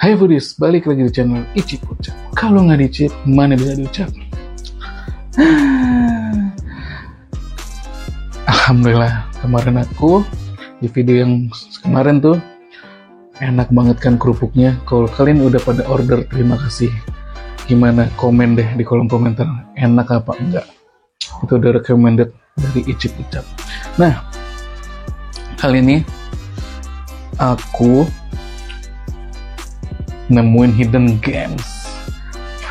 Hai foodies, balik lagi di channel Icip Ucap. Kalau nggak dicip, mana bisa diucap? Alhamdulillah, kemarin aku di video yang kemarin tuh enak banget kan kerupuknya. Kalau kalian udah pada order, terima kasih. Gimana? Komen deh di kolom komentar, enak apa enggak? Itu udah recommended dari Icip Ucap. Nah, kali ini aku nemuin hidden gems.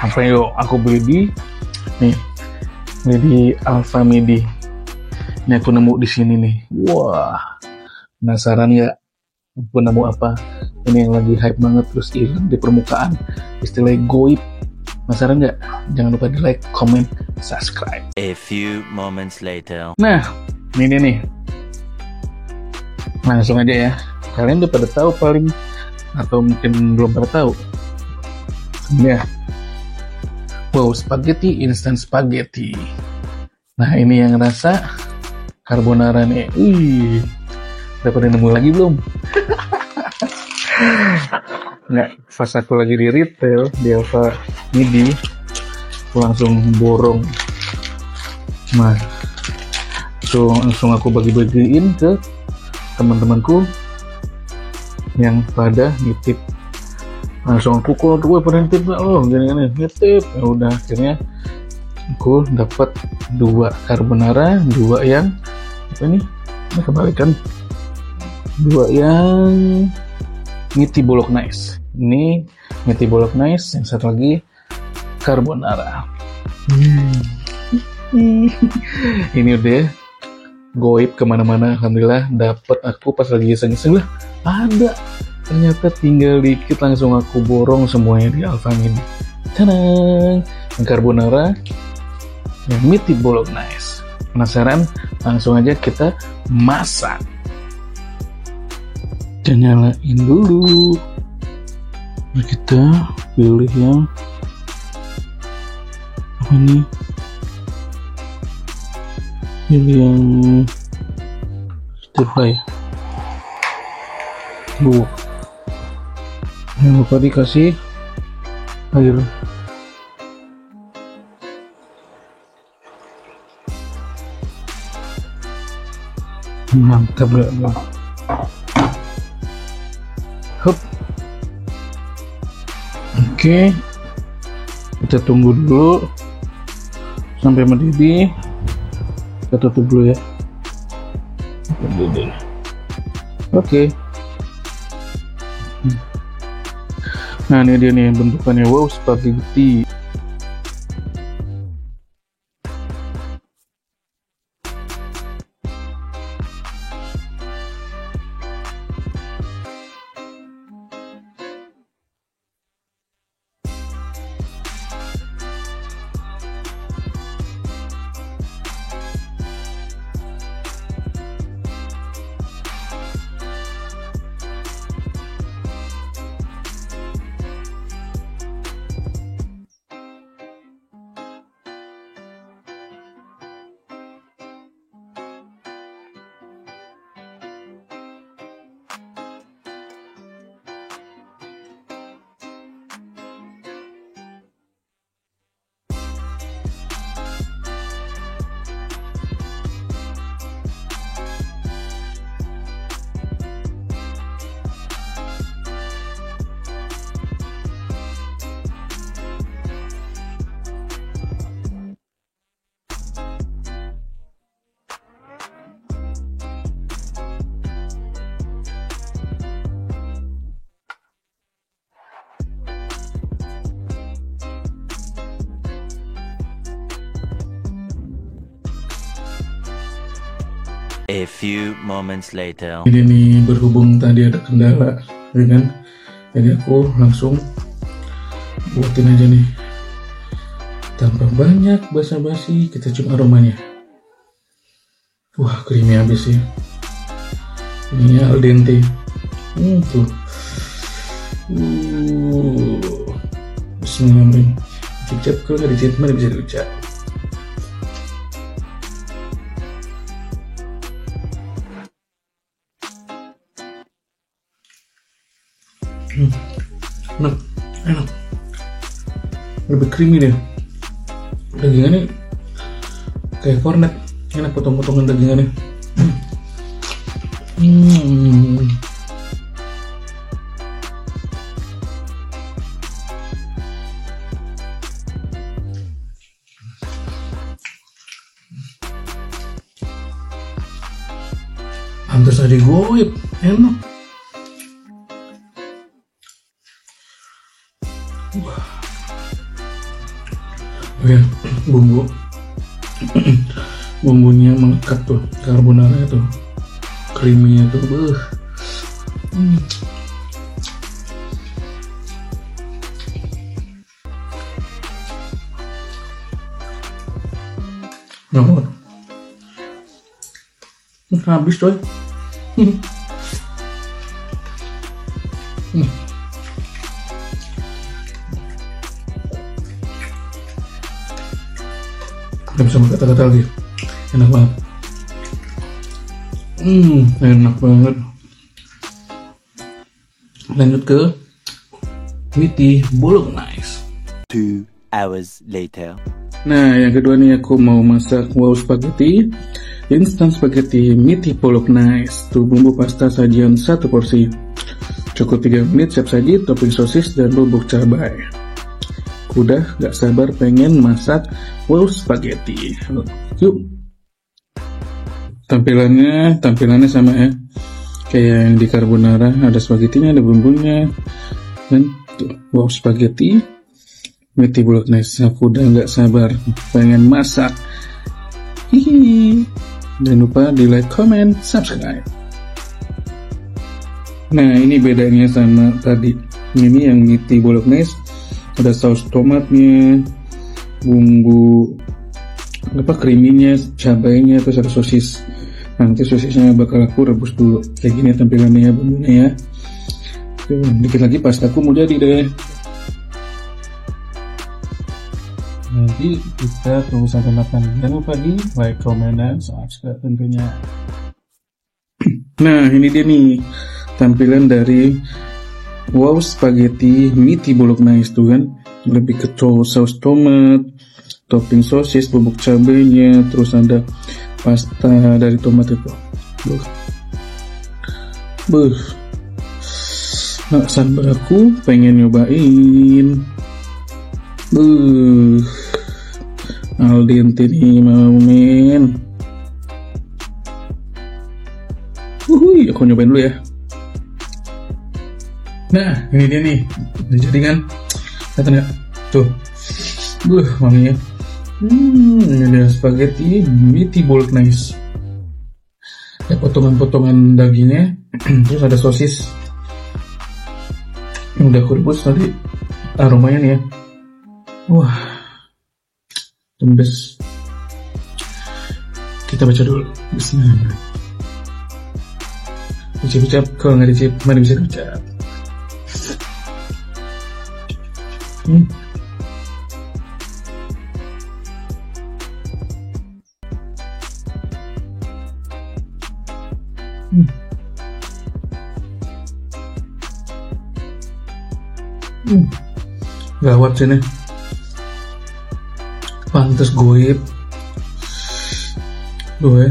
Apa yuk? Aku beli di Alfamidi. Ini aku nemu di sini nih. Wah, penasaran ya? Aku nemu apa? Ini yang lagi hype banget terus hilang di permukaan. Istilahnya goib. Penasaran nggak? Jangan lupa di like, comment, subscribe. A few moments later. Nah, ini nih. Langsung aja ya. Kalian udah pada tahu paling, atau mungkin belum pada tahu. Ya. Wow, spaghetti, instant spaghetti. Nah, ini yang rasa carbonara nih. Udah pada nemu lagi belum? Nggak, pas aku lagi di retail di Alfamidi, aku langsung borong. Nah, langsung aku bagi-bagiin ke teman-temanku yang pada nitip. Langsung aku kok gue pada nitip loh, gini-gini nitip. Ya udah, akhirnya aku dapat 2 carbonara, 2 yang apa nih? Ini kebalikan. 2 yang Miti Bolognese. Ini Miti Bolognese, yang satu lagi carbonara. Ini udah goib kemana-mana. Alhamdulillah dapat. Aku pas lagi iseng-iseng lah ada, ternyata tinggal dikit, langsung aku borong semuanya di Alfamidi. Tadang, yang carbonara, yang Miti Bolognese. Penasaran? Langsung aja kita masak. Kita nyalain dulu. Kita pilih yang apa nih? Pilih yang stir fry. Jangan lupa dikasih air. Mantap gak? Hup. Oke, kita tunggu dulu sampai mendidih. Kita tutup dulu ya. Oke. Nah, ini dia nih bentukannya. Wow, spaghetti. A few moments later. Ini nih, berhubung tadi ada kendala, ya kan? Jadi aku langsung buatin aja nih, tanpa banyak basa-basi, kita cium aromanya. Wah, creamy habis ya. Ini al dente. Tuh. Bismillahirrahmanirrahim. Ucap, kalau nggak dicip mana bisa diucap. enak, lebih creamy deh. Dagingannya kayak kornet, enak potong-potongan dagingannya. Hampir saja digoyep, enak. Ya, bumbunya melekat tuh, carbonara itu, creamy-nya tuh, Nah, habis coy. Gak bisa berkata-kata lagi, enak banget. Enak banget. Lanjut ke Meaty Bolognese. 2 hours later. Nah, yang kedua nih aku mau masak wow spaghetti, instant spaghetti Meaty Bolognese. Tuh bumbu pasta sajian 1 porsi. Cukup 3 menit siap saji, topping sosis dan bubuk cabai. Udah gak sabar pengen masak wow spaghetti. Yuk. Tampilannya sama ya, kayak yang di carbonara, ada spaghettinya, ada bumbunya, dan tuh, wow spaghetti Meaty Bolognese. Aku udah gak sabar pengen masak. Hihi. Jangan lupa di like, comment, subscribe. Nah, ini bedanya sama tadi. Ini yang Meaty Bolognese ada saus tomatnya, bumbu creamy-nya, cabainya, terus ada sosis. Nanti sosisnya bakal aku rebus dulu. Kayak gini tampilannya ya, bumbunya ya. Tuh, dikit lagi pastaku mau jadi deh. Nanti kita tunggu sampai matang. Jangan lupa di like, comment, dan subscribe tentunya. Nah, ini dia nih tampilan dari wow spaghetti Meaty Bolognese tuh kan. Lebih ke saus tomat, topping sosis, bubuk cabenya, terus ada pasta dari tomat itu. Nggak sabar aku pengen nyobain. Al dente nih men. Aku nyobain dulu ya. Nah, ini dia nih. Udah jadi kan? Lihat nggak? Tuh. Wanginya. Ini ada spaghetti Meaty Bolognese. Ada potongan-potongan dagingnya. Terus ada sosis. Yang udah aku rebus tadi. Aromanya nih ya. Wah. Tembes. Kita baca dulu. Bismillah. Ucap-ucap. Kalau nggak dicip, mana bisa ucap. Gawat sini. Pantes goib. Tuh ya.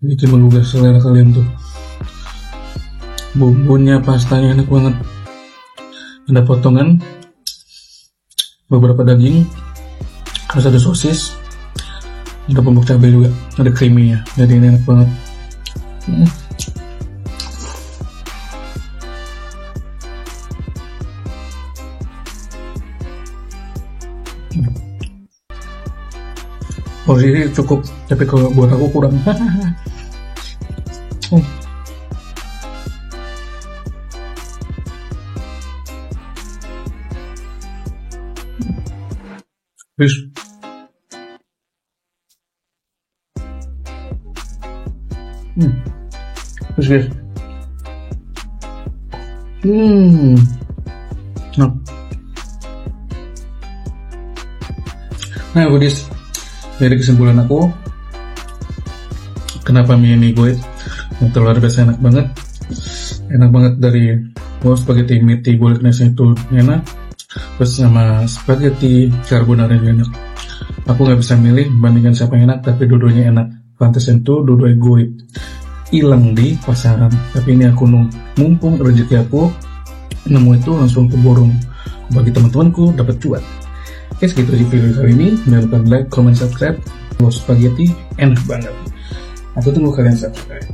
Bikin menggugah selera kalian tuh. Bumbunya, pastanya enak banget. Ada potongan beberapa daging, terus ada sosis, ada bubuk cabai juga, ada creamy-nya. Jadi ini enak banget. Porsi ini cukup, tapi kalau buat aku kurang. Terus guys. Nah, guys, dari kesimpulan aku, kenapa mie ini gue yang luar biasa enak banget. enak banget dari spaghetti meaty bolognese itu enak, terus sama spaghetti carbonara juga enak. Aku nggak bisa milih bandingkan siapa yang enak, tapi dua-duanya enak. Pantes itu dua-duanya gue hilang di pasaran, tapi ini aku mumpung rezeki aku nemu itu langsung ke borong bagi teman-temanku dapat cuan. Oke, segitu aja video kali ini. Jangan lupa like, comment, subscribe. Spaghetti enak banget. Aku tunggu kalian subscribe.